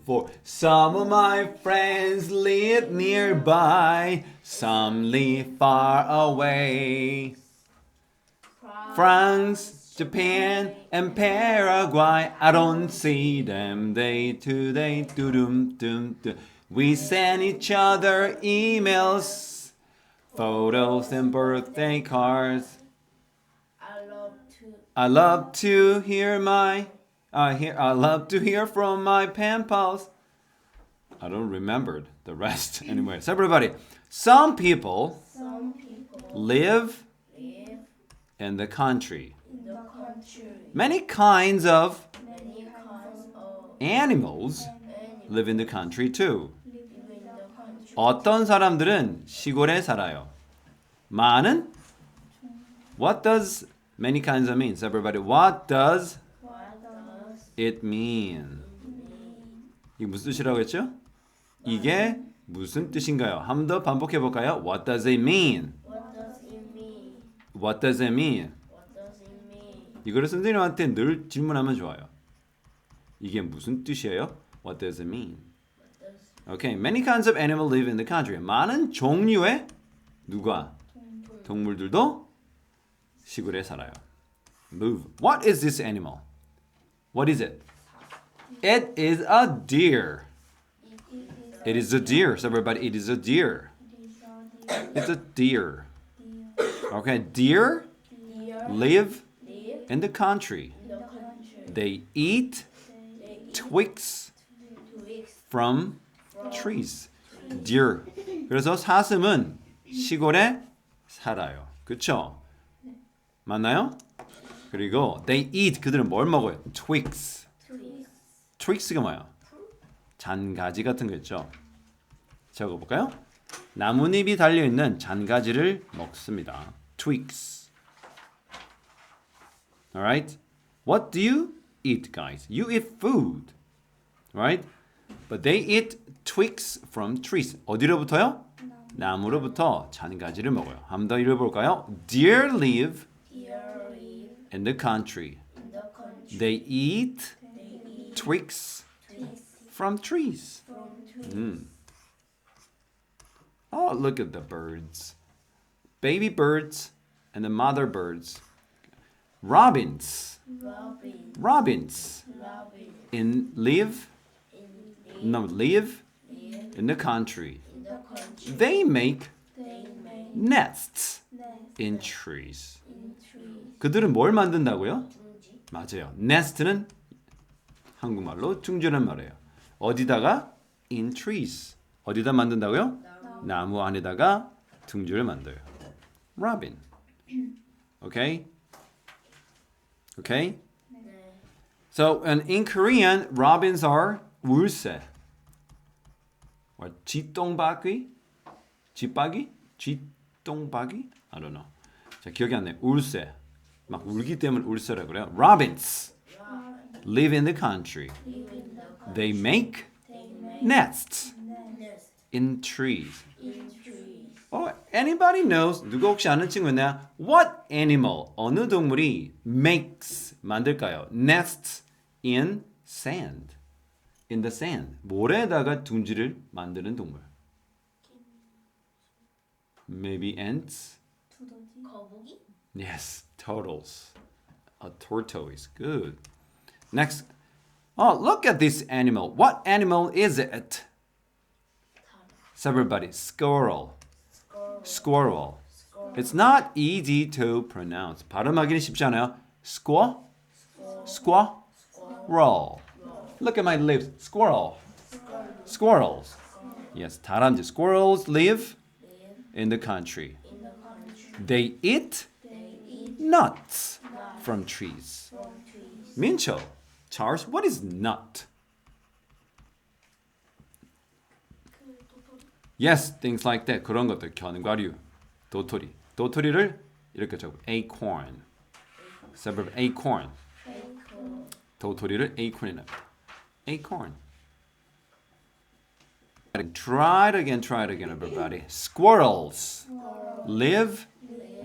For some of my friends live nearby, some live far away. France, Japan, and Paraguay. I don't see them day to day. Doo-dum-dum-dum. We send each other emails, photos, and birthday cards. I love to I love to hear I love to hear from my pen pals. I don't remember the rest anyway. So everybody, some people some people live live in the country. in the country. Many kinds of Many kinds of animals animals live in the country too. live in the country. 어떤 사람들은 시골에 살아요. 많은? What does many kinds of means? Everybody, what does What does it mean? mean? 이게 무슨 뜻이라고 했죠? 이게 무슨 뜻인가요? 한 번 더 반복해 볼까요? What does it mean? What does it mean? What does it mean? What does it mean? 이거를 선생님한테 늘 질문하면 좋아요. 이게 무슨 뜻이에요? What does it mean? What does Okay, many kinds of animals live in the country. 많은 종류의 누가? 동물들도 시골에 살아요. Move. What is this animal? What is it? It is a deer. It is a deer. So everybody, it is a deer. It's a deer. Okay, deer deer live live in the country. in the country? They eat They eat twigs twigs from trees. Deer. 그래서 사슴은 시골에 살아요. 그쵸? 맞나요? 그리고 they eat 그들은 뭘 먹어요? Twigs. twigs. Twigs가 뭐야? 잔가지 같은 거 있죠? 적어볼까요? 나뭇잎이 달려있는 잔가지를 먹습니다. Twigs. Alright? What do you eat, guys? You eat food. Right? But they eat twigs from trees. 어디로부터요? 나무로부터 잔가지를 먹어요. 한 번 더 읽어볼까요? Deer live Deer live in the country. in the country. They eat They eat twigs twigs from trees. from trees. Oh, look at the birds. Baby birds and the mother birds. Robins. Robin, Robins robin, live in live live in the country. in the country. They make They make nests nests in trees. in trees. 그들은 뭘 만든다고요? 둥지. 맞아요. nest는 한국말로 둥지란 말이에요. 어디다가? in trees. 어디다 만든다고요? 나무 안에다가 둥지를 만들어요. Robin. Okay? Okay? 네. So, and in Korean, robins are 울새. Or 쥐똥박이? 쥐박이? 쥐똥박이? I don't know. 자, 기억이 안 나요. 울새. 막 울기 때문에 울새라고 그래요. Robins live in the country. Live in the country. They make They make nests nests in trees. in trees. Oh, anybody knows? 누가 혹시 아는 친구 있나요? What animal, 어느 동물이 makes, 만들까요? Nests in sand. In the sand. 모래에다가 둥지를 만드는 동물. Maybe ants? 거북이? Yes, turtles. A tortoise. Good. Next. Oh, look at this animal. What animal is it? So everybody, squirrel. Squirrel. Squirrel. Squirrel. It's not easy to pronounce. 발음하기는 쉽지 않아요. Squirrel. Squirrel. Look at my lips. Squirrel. Squirrels. Yes, 다람쥐. Squirrels live Live in the country. in the country. They eat They eat nuts from trees. from trees. 민초. Charles, what is nut? Yes, things like that. 그런 것들. 견과류. 도토리. 도토리를 이렇게 적어. acorn. suburb acorn. Acorn. 도토리를 acorn이라. acorn. Try it again, everybody. Squirrels live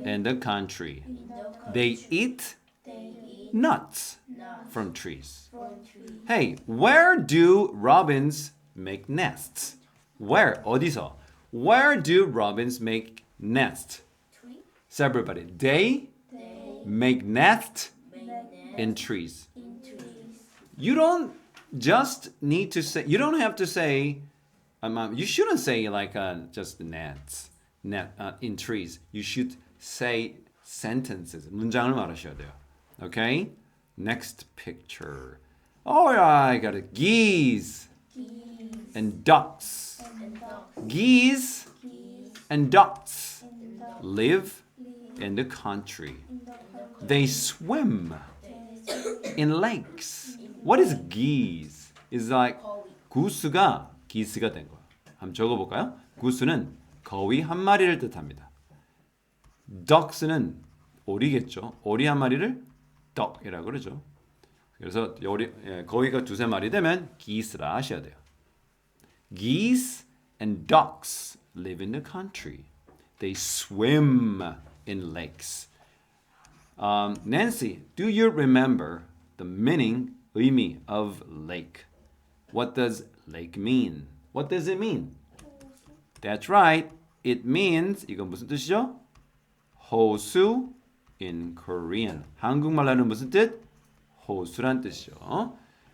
in the country. In the country. They eat They eat nuts Nuts. from trees. From tree. Hey, where do robins make nests? Where? 어디서? Where do robins make nests? Tree. So everybody, they They make nests make nest in trees. in trees. You don't just need to say, you don't have to say, you shouldn't say like just nets, in trees. You should say sentences. 문장을 말하셔야 돼요. Okay? Next picture. Oh yeah, I got it. Geese Geese and ducks. and dogs. Geese Geese and ducks and dogs live live in the country. in the country. They swim They swim in lakes. What is geese? It's like 거위. 구스가 기스가 된 거야. 한번 적어볼까요? 구스는 거위 한 마리를 뜻합니다. ducks는 오리겠죠. 오리 한 마리를 duck이라고 그러죠. 그래서 거위가 두세 마리 되면 geese라 하셔야 돼요. Geese and ducks live in the country. They swim in lakes. Nancy, do you remember the meaning, 의미 of lake? What does lake mean? What does it mean? That's right. It means, 이건 무슨 뜻이죠? 호수 in Korean. 한국말로는 무슨 뜻? 호수란 뜻이죠.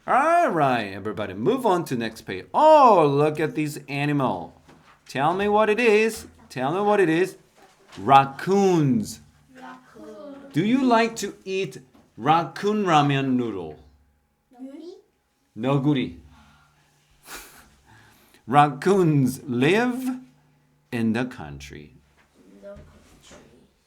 Alright, everybody, move on to next page. Oh, look at this animal. Tell me what it is. Tell me what it is. Raccoons. Raccoon. Do you like to eat raccoon ramen noodle? 너구리. Raccoons live in the country. In the country.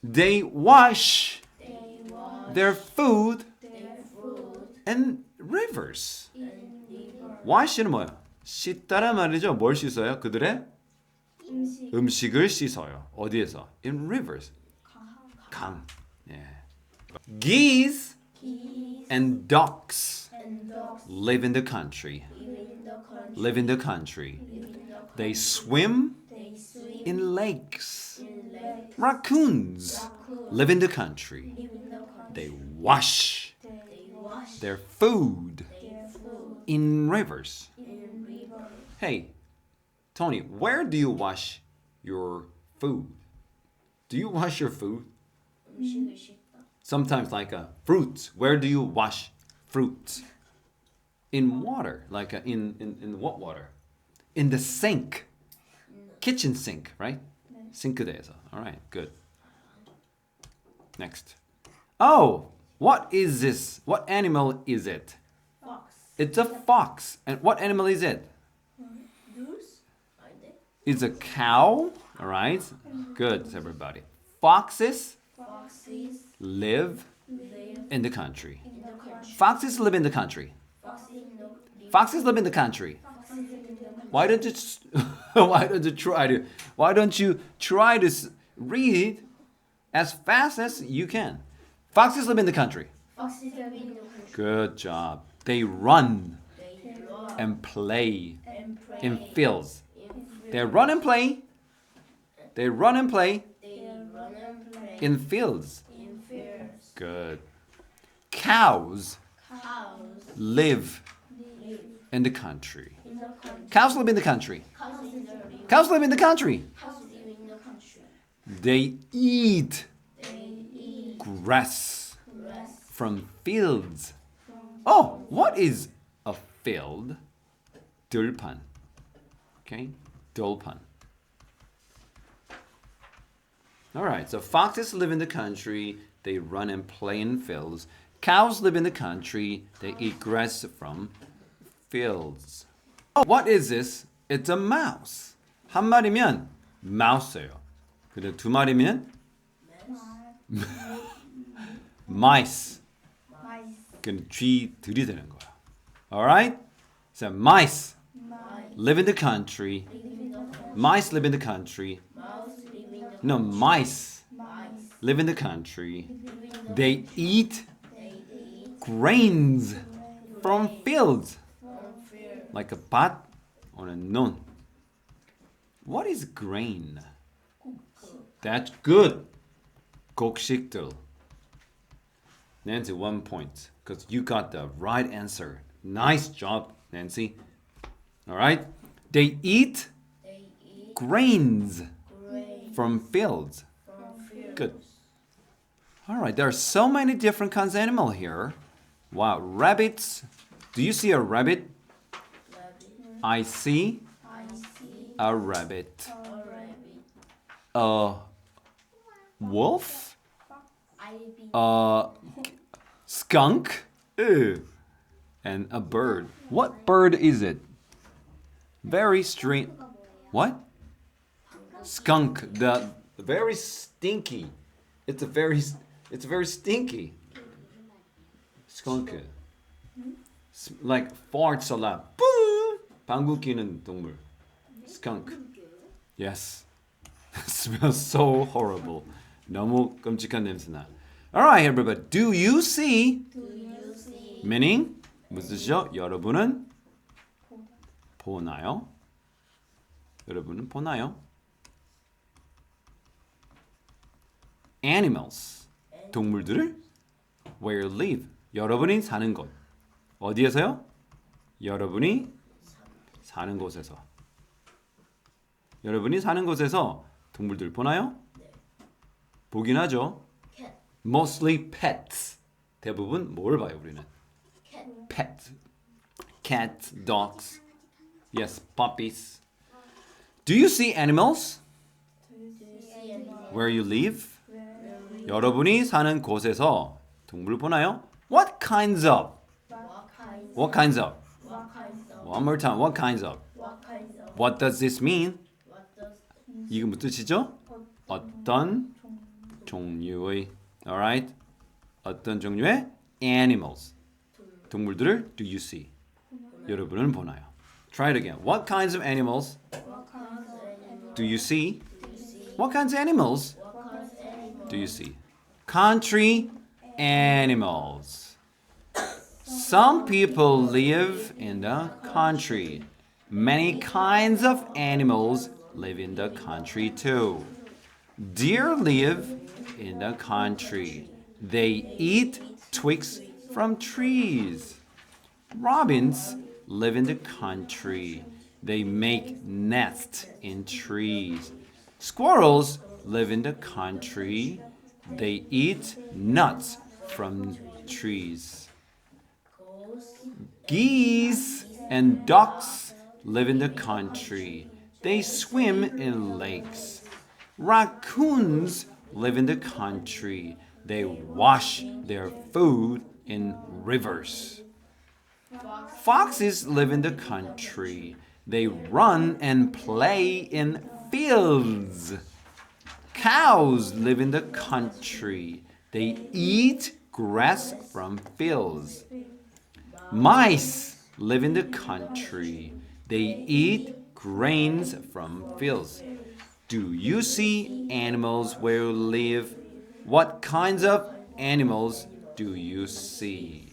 They wash They wash their food their food in rivers. in river. wash는 뭐야? 씻다란 말이죠. 뭘 씻어요? 그들의 음식. 음식을 씻어요. 어디에서? In rivers. 강. 예. Geese Geese and ducks and dogs live in the country. live in the country. Live in the country. Live in the They swim They swim in lakes. in lakes. Raccoons Raccoons live in the country. live in the country. They wash They wash their food their food in rivers. in river. Hey, Tony, where do you wash your food? Do you wash your food? 음식을 씻다. Sometimes like fruits. Where do you wash fruits? In water, like in what water? In the sink. Kitchen sink, right? 싱크대에서. All right, good. Next. Oh, what is this? What animal is it? Fox. It's a fox. And what animal is it? Goose. Are they? It's a cow. All right. Good, everybody. Foxes Foxes live live in the country. in the country. Foxes live in the country. Foxes in the Foxes live in the country. Foxes in the country. Why don't you try to read as fast as you can? Foxes live in the country. Foxes live in the country. Good job. They run They run and play and play in fields. in They run and play. They run and play They run and play in fields. in fields. Good. Cows Cows live live in the country. in the country. Cows live in the country. Cows in the river. Cows live in the country. Cows live in the country. They eat They eat grass grass from fields. from Oh, what is a field? 들판. Okay? 들판. All right, so foxes live in the country. They run and play in fields. Cows live in the country. They eat grass from fields. Oh, what is this? It's a mouse. 한 마리면 mouse예요. 근데 두 마리면 mice. mice. 그건 쥐들이 되는 거야. Alright? So mice Mice live in the country. live in the country. Mice live in the country. Mouse live in the No, mice mice live in the country. live in the They eat They eat grains from fields. from fields. Like a 밭 or a 논. What is grain? That's good. 곡식들. Nancy, 1 point. Because you got the right answer. Nice job, Nancy. All right. They eat They eat grains grain from fields. from fields. Good. All right. There are so many different kinds of animal here. Wow. Rabbits. Do you see a rabbit? Rabbit. I see I see a rabbit. a rabbit. A wolf? Ivy. A skunk? Ew. And a bird. What bird is it? Very strange. What? Skunk. The very stinky. It's very stinky. Skunk. Like farts a lot. Boo! 방구 끼는 동물. Skunk. Yes. Smells so horrible. 너무 끔찍한 냄새나. Alright, everybody. Do you see? Do you see? Meaning 무슨 뜻이죠? 여러분은 보나요? 여러분은 보나요? Animals. 동물들을 where you live. 여러분이 사는 곳. 어디에서요? 여러분이 사는 곳에서. 여러분이 사는 곳에서 동물들 보나요? 보긴 하죠. Cat. Mostly pets. 대부분 뭘 봐요, 우리는? Cat. Pet. Cats, dogs. Yes, puppies. Do you see animals Do you see animals? where you live? Where we 여러분이 사는 곳에서 동물 보나요? What kinds of? what kinds What kinds of? what kinds of One more time. What kinds of? what kinds of What does this mean? what does 이게 무슨 뜻이죠? 어떤 종류의 alright? 어떤 종류의 animals 동물들을 do you see? 여러분은 보나요? Try it again. What kinds of animals what kinds of animals do you see? do you see? What kinds of animals What kinds of animals do you see? Country animals. Some people live in the country. Many kinds of animals live in the country too. Deer live in the country. They eat twigs from trees. Robins live in the country. They make nests in trees. Squirrels live in the country. They eat nuts from trees. Geese and ducks live in the country. They swim in lakes. Raccoons live in the country. They wash their food in rivers. Foxes live in the country. They run and play in fields. Cows live in the country. They eat grass from fields. Mice live in the country. They eat grains from fields. Do you see animals where you live? What kinds of animals do you see?